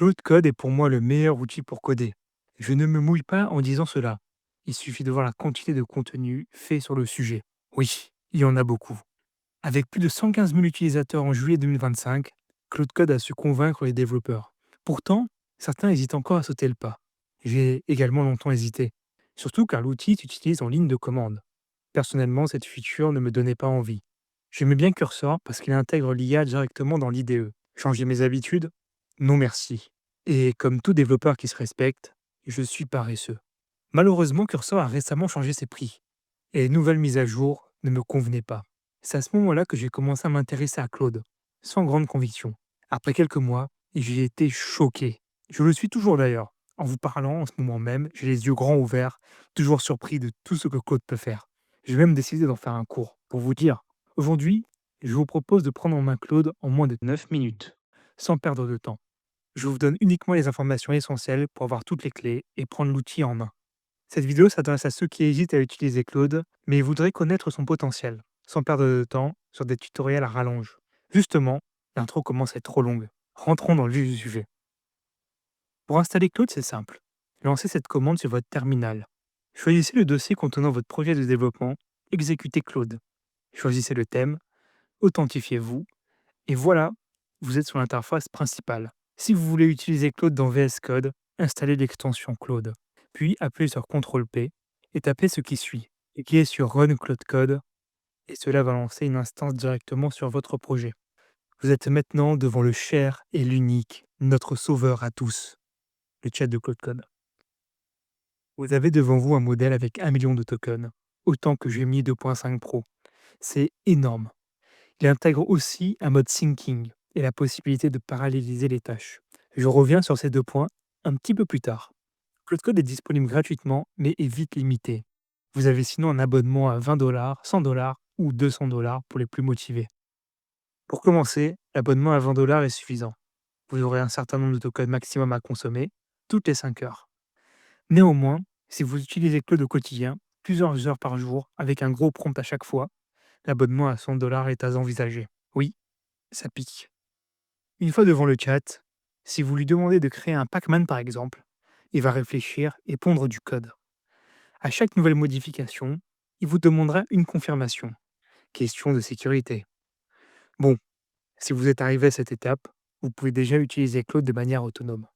Claude Code est pour moi le meilleur outil pour coder. Je ne me mouille pas en disant cela. Il suffit de voir la quantité de contenu fait sur le sujet. Oui, il y en a beaucoup. Avec plus de 115 000 utilisateurs en juillet 2025, Claude Code a su convaincre les développeurs. Pourtant, certains hésitent encore à sauter le pas. J'ai également longtemps hésité, surtout car l'outil s'utilise en ligne de commande. Personnellement, cette feature ne me donnait pas envie. J'aimais bien Cursor parce qu'il intègre l'IA directement dans l'IDE. Changer mes habitudes? Non merci. Et comme tout développeur qui se respecte, je suis paresseux. Malheureusement, Cursor a récemment changé ses prix, et les nouvelles mises à jour ne me convenaient pas. C'est à ce moment-là que j'ai commencé à m'intéresser à Claude, sans grande conviction. Après quelques mois, j'ai été choqué. Je le suis toujours d'ailleurs. En vous parlant en ce moment même, j'ai les yeux grands ouverts, toujours surpris de tout ce que Claude peut faire. J'ai même décidé d'en faire un cours. Pour vous dire, aujourd'hui, je vous propose de prendre en main Claude en moins de 9 minutes, sans perdre de temps. Je vous donne uniquement les informations essentielles pour avoir toutes les clés et prendre l'outil en main. Cette vidéo s'adresse à ceux qui hésitent à utiliser Claude, mais voudraient connaître son potentiel, sans perdre de temps sur des tutoriels à rallonge. Justement, l'intro commence à être trop longue. Rentrons dans le vif du sujet. Pour installer Claude, c'est simple. Lancez cette commande sur votre terminal. Choisissez le dossier contenant votre projet de développement, exécutez Claude. Choisissez le thème, authentifiez-vous, et voilà, vous êtes sur l'interface principale. Si vous voulez utiliser Claude dans VS Code, installez l'extension Claude. Puis appuyez sur CTRL-P et tapez ce qui suit. Cliquez sur Run Claude Code et cela va lancer une instance directement sur votre projet. Vous êtes maintenant devant le cher et l'unique, notre sauveur à tous, le chat de Claude Code. Vous avez devant vous un modèle avec 1 million de tokens, autant que Gemini 2.5 Pro. C'est énorme. Il intègre aussi un mode syncing et la possibilité de paralléliser les tâches. Je reviens sur ces deux points un petit peu plus tard. Claude Code est disponible gratuitement, mais est vite limité. Vous avez sinon un abonnement à 20 $, 100 $ ou 200 $ pour les plus motivés. Pour commencer, l'abonnement à 20 $ est suffisant. Vous aurez un certain nombre de tokens maximum à consommer, toutes les 5 heures. Néanmoins, si vous utilisez Claude au quotidien, plusieurs heures par jour, avec un gros prompt à chaque fois, l'abonnement à 100 $ est à envisager. Oui, ça pique. Une fois devant le chat, si vous lui demandez de créer un Pac-Man par exemple, il va réfléchir et pondre du code. À chaque nouvelle modification, il vous demandera une confirmation. Question de sécurité. Bon, si vous êtes arrivé à cette étape, vous pouvez déjà utiliser Claude de manière autonome.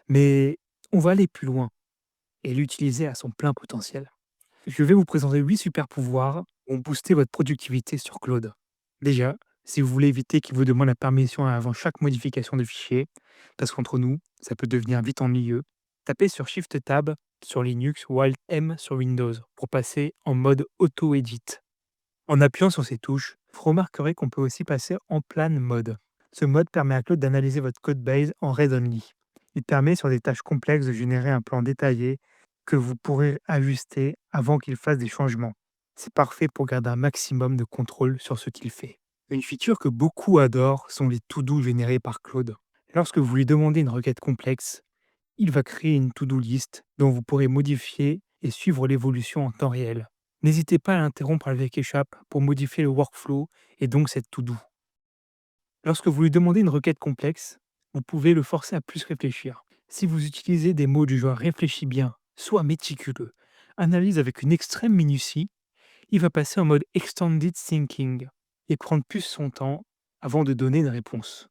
Mais on va aller plus loin et l'utiliser à son plein potentiel. Je vais vous présenter 8 super pouvoirs pour booster votre productivité sur Claude. Déjà, si vous voulez éviter qu'il vous demande la permission avant chaque modification de fichier, parce qu'entre nous, ça peut devenir vite ennuyeux, tapez sur Shift Tab sur Linux ou Alt M sur Windows pour passer en mode auto-edit. En appuyant sur ces touches, vous remarquerez qu'on peut aussi passer en plan mode. Ce mode permet à Claude d'analyser votre code base en read-only. Il permet sur des tâches complexes de générer un plan détaillé que vous pourrez ajuster avant qu'il fasse des changements. C'est parfait pour garder un maximum de contrôle sur ce qu'il fait. Une feature que beaucoup adorent sont les to-do générés par Claude. Lorsque vous lui demandez une requête complexe, il va créer une to-do list dont vous pourrez modifier et suivre l'évolution en temps réel. N'hésitez pas à l'interrompre avec échappe pour modifier le workflow et donc cette to-do. Lorsque vous lui demandez une requête complexe, vous pouvez le forcer à plus réfléchir. Si vous utilisez des mots du genre réfléchis bien, sois méticuleux, analyse avec une extrême minutie, il va passer en mode extended thinking et prendre plus son temps avant de donner une réponse.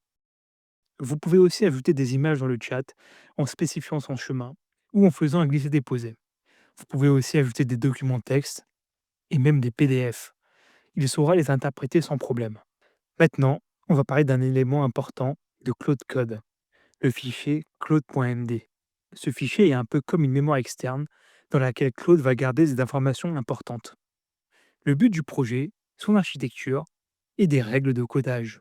Vous pouvez aussi ajouter des images dans le chat en spécifiant son chemin ou en faisant un glisser-déposer. Vous pouvez aussi ajouter des documents texte et même des PDF. Il saura les interpréter sans problème. Maintenant, on va parler d'un élément important de Claude Code, le fichier claude.md. Ce fichier est un peu comme une mémoire externe dans laquelle Claude va garder des informations importantes. Le but du projet, son architecture et des règles de codage.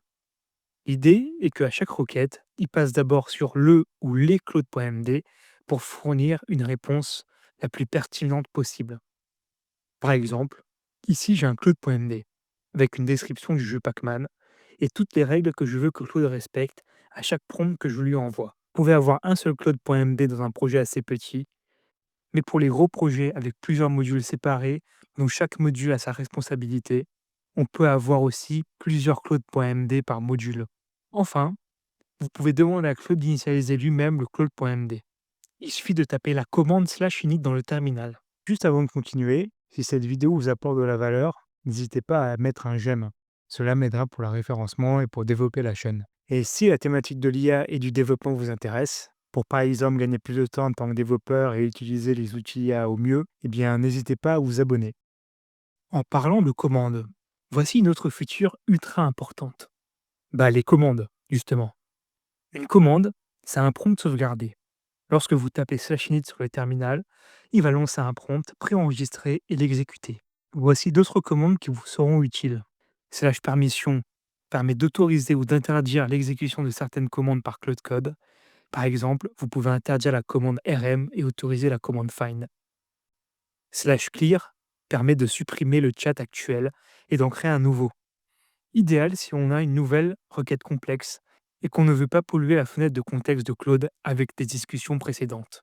L'idée est qu'à chaque requête, il passe d'abord sur le ou les claude.md pour fournir une réponse la plus pertinente possible. Par exemple, ici j'ai un claude.md avec une description du jeu Pac-Man et toutes les règles que je veux que Claude respecte à chaque prompt que je lui envoie. Vous pouvez avoir un seul claude.md dans un projet assez petit, mais pour les gros projets avec plusieurs modules séparés, dont chaque module a sa responsabilité, on peut avoir aussi plusieurs claude.md par module. Enfin, vous pouvez demander à Claude d'initialiser lui-même le claude.md. Il suffit de taper la commande /init dans le terminal. Juste avant de continuer, si cette vidéo vous apporte de la valeur, n'hésitez pas à mettre un j'aime. Cela m'aidera pour le référencement et pour développer la chaîne. Et si la thématique de l'IA et du développement vous intéresse, pour par exemple gagner plus de temps en tant que développeur et utiliser les outils IA au mieux, eh bien n'hésitez pas à vous abonner. En parlant de commandes, voici une autre feature ultra importante. Les commandes, justement. Une commande, c'est un prompt sauvegardé. Lorsque vous tapez /init sur le terminal, il va lancer un prompt préenregistré et l'exécuter. Voici d'autres commandes qui vous seront utiles. /permission permet d'autoriser ou d'interdire l'exécution de certaines commandes par Cloud Code. Par exemple, vous pouvez interdire la commande rm et autoriser la commande find. /clear permet de supprimer le chat actuel et d'en créer un nouveau. Idéal si on a une nouvelle requête complexe et qu'on ne veut pas polluer la fenêtre de contexte de Claude avec des discussions précédentes.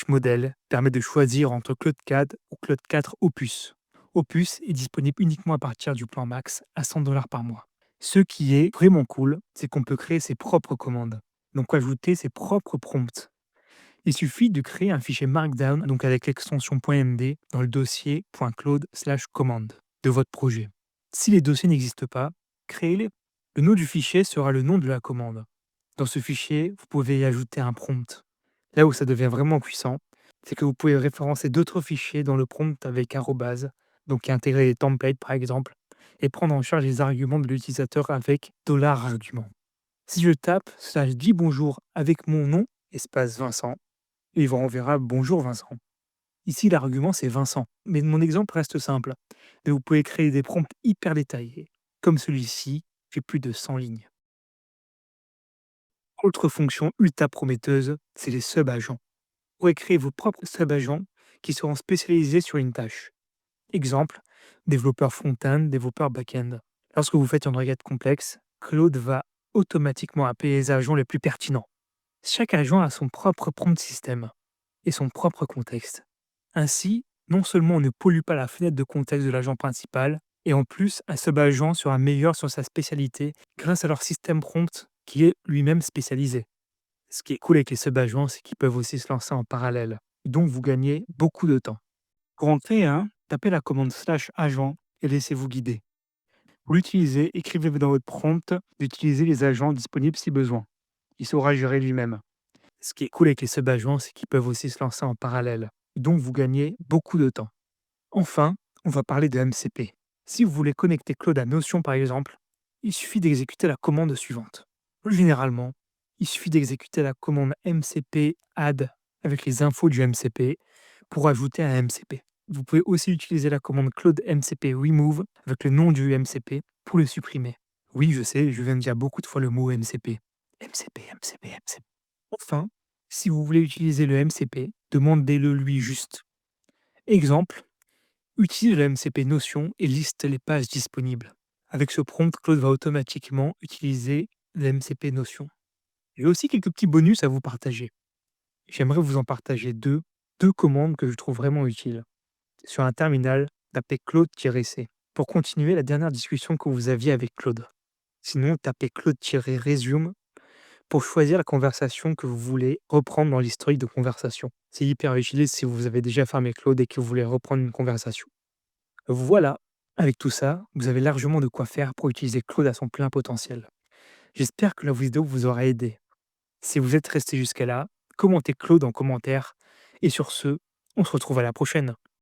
/modèle permet de choisir entre Claude 4 ou Claude 4 Opus. Opus est disponible uniquement à partir du plan max à 100 $ par mois. Ce qui est vraiment cool, c'est qu'on peut créer ses propres commandes, donc ajouter ses propres prompts. Il suffit de créer un fichier Markdown, donc avec l'extension .md, dans le dossier .claude/commande de votre projet. Si les dossiers n'existent pas, créez-les. Le nom du fichier sera le nom de la commande. Dans ce fichier, vous pouvez y ajouter un prompt. Là où ça devient vraiment puissant, c'est que vous pouvez référencer d'autres fichiers dans le prompt avec arrobase, donc intégrer les templates par exemple, et prendre en charge les arguments de l'utilisateur avec $argument. Si je tape /dis bonjour avec mon nom, espace Vincent, il vous renverra bonjour Vincent. Ici, l'argument c'est Vincent, mais mon exemple reste simple. Mais vous pouvez créer des prompts hyper détaillés, comme celui-ci, fait plus de 100 lignes. Autre fonction ultra prometteuse, c'est les sub-agents. Vous pourrez créer vos propres sub-agents qui seront spécialisés sur une tâche. Exemple, développeur front-end, développeur back-end. Lorsque vous faites une requête complexe, Claude va automatiquement appeler les agents les plus pertinents. Chaque agent a son propre prompt système et son propre contexte. Ainsi, non seulement on ne pollue pas la fenêtre de contexte de l'agent principal, et en plus, un sub-agent sera meilleur sur sa spécialité grâce à leur système prompt qui est lui-même spécialisé. Ce qui est cool avec les sub-agents, c'est qu'ils peuvent aussi se lancer en parallèle. Donc, vous gagnez beaucoup de temps. Pour en créer un, tapez la commande /agent et laissez-vous guider. Pour l'utiliser, écrivez dans votre prompt d'utiliser les agents disponibles si besoin. Il saura gérer lui-même. Ce qui est cool avec les sub-agents, c'est qu'ils peuvent aussi se lancer en parallèle. Donc, vous gagnez beaucoup de temps. Enfin, on va parler de MCP. Si vous voulez connecter Claude à Notion, par exemple, il suffit d'exécuter la commande suivante. Généralement, il suffit d'exécuter la commande MCP add avec les infos du MCP pour ajouter un MCP. Vous pouvez aussi utiliser la commande Claude MCP remove avec le nom du MCP pour le supprimer. Oui, je sais, je viens de dire beaucoup de fois le mot MCP. MCP, MCP, MCP. Enfin, si vous voulez utiliser le MCP, demandez-le lui juste. Exemple, utilise le MCP Notion et liste les pages disponibles. Avec ce prompt, Claude va automatiquement utiliser le MCP Notion. J'ai aussi quelques petits bonus à vous partager. J'aimerais vous en partager deux commandes que je trouve vraiment utiles. Sur un terminal, tapez Claude-C pour continuer la dernière discussion que vous aviez avec Claude. Sinon, tapez Claude-resume pour choisir la conversation que vous voulez reprendre dans l'historique de conversation. C'est hyper utile si vous avez déjà fermé Claude et que vous voulez reprendre une conversation. Voilà, avec tout ça, vous avez largement de quoi faire pour utiliser Claude à son plein potentiel. J'espère que la vidéo vous aura aidé. Si vous êtes resté jusqu'à là, commentez Claude en commentaire. Et sur ce, on se retrouve à la prochaine.